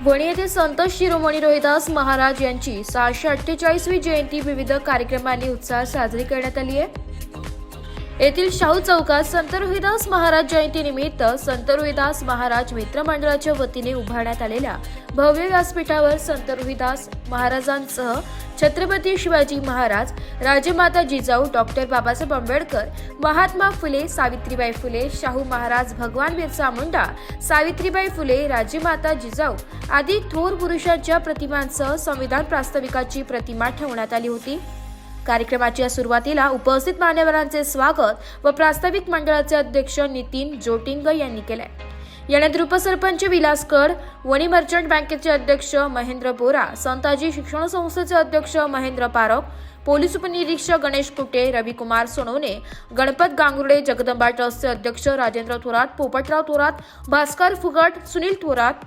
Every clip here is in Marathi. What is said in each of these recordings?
वणी येथे संत शिरोमणी रोहिदास महाराज यांची 648वी जयंती विविध कार्यक्रमांनी उत्साहात साजरी करण्यात आली आहे। येथील शाहू चौकात संत रोहिदास महाराज जयंतीनिमित्त संत रोहिदास महाराज मित्रमंडळाच्या वतीने उभारण्यात आलेल्या भव्य व्यासपीठावर संत रोहिदास महाराजांसह छत्रपती शिवाजी महाराज, राजमाता जिजाऊ, डॉक्टर बाबासाहेब आंबेडकर, महात्मा फुले, सावित्रीबाई फुले, शाहू महाराज, भगवान बिरसा मुंडा, सावित्रीबाई फुले, राजमाता जिजाऊ आदी थोर पुरुषांच्या प्रतिमांसह संविधान प्रास्ताविकाची प्रतिमा ठेवण्यात आली होती। कार्यक्रमाच्या सुरुवातीला उपस्थित मान्यवरांचे स्वागत व प्रास्ताविक मंडळाचे अध्यक्ष नितीन जोटिंग यांनी केले। यानंतर उपसरपंच विलास कड, वणी मर्चंट बँकेचे अध्यक्ष महेंद्र बोरा, संताजी शिक्षण संस्थेचे अध्यक्ष महेंद्र पारख, पोलीस उपनिरीक्षक गणेश कुटे, रविकुमार सोनवणे, गणपत गांगुर्डे, जगदंबा ट्रस्टचे अध्यक्ष राजेंद्र थोरात, पोपटराव थोरात, भास्कर फुगट, सुनील थोरात,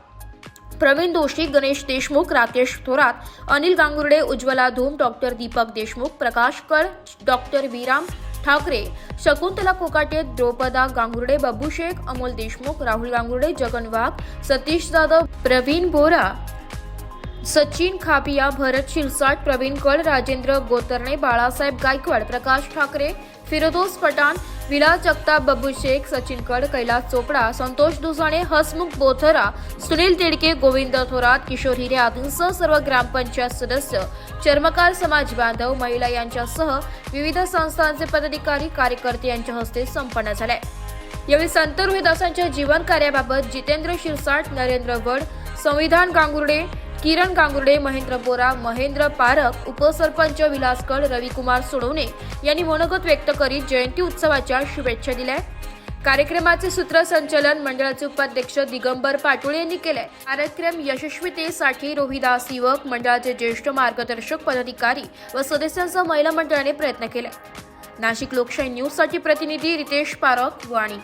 प्रवीण दोशी, गणेश देशमुख, राकेश थोरात, अनिल गांगुर्डे, उज्ज्वला धूम, डॉक्टर दीपक देशमुख, प्रकाश कड, डॉक्टर विराम ठाकरे, शकुंतला कोकाटे, द्रौपदा गांगुर्डे, बाबू शेख, अमोल देशमुख, राहुल गांगुर्डे, जगन वाघ, सतीश जाधव, प्रवीण बोरा, सचिन खापिया, भरत शिरसाट, प्रवीण कळ, राजेंद्र गोतरणे, बाळासाहेब गायकवाड, प्रकाश ठाकरे, फिरोदोस पठाण, विलास जगताप, बाबू शेख, सचिन कड, कैलास चोपडा, संतोष दुसाणे, हसमुख बोथरा, सुनील तिडके, गोविंद थोरात, किशोर हिरे आदींसह सर्व ग्रामपंचायत सदस्य, चर्मकार समाज बांधव, महिला यांच्यासह विविध संस्थांचे पदाधिकारी, कार्यकर्ते यांच्या हस्ते संपन्न झाले। यावेळी संत रोहिदासांच्या जीवन कार्याबाबत जितेंद्र शिरसाट, नरेंद्र वड, संविधान गांगुर्डे, किरण गांगुर्डे, महेंद्र बोरा, महेंद्र पारख, उपसरपंच विलास कड, रविकुमार सोनवणे यांनी मनोगत व्यक्त करीत जयंती उत्सवाच्या शुभेच्छा दिल्या। कार्यक्रमाचे सूत्रसंचालन मंडळाचे उपाध्यक्ष दिगंबर पाटोळे यांनी केले। कार्यक्रम यशस्वीतेसाठी रोहिदास युवक मंडळाचे ज्येष्ठ मार्गदर्शक, पदाधिकारी व सदस्यांसह महिला मंडळाने प्रयत्न केले। नाशिक लोकशाही न्यूज साठी प्रतिनिधी रितेश पारख, वाणी।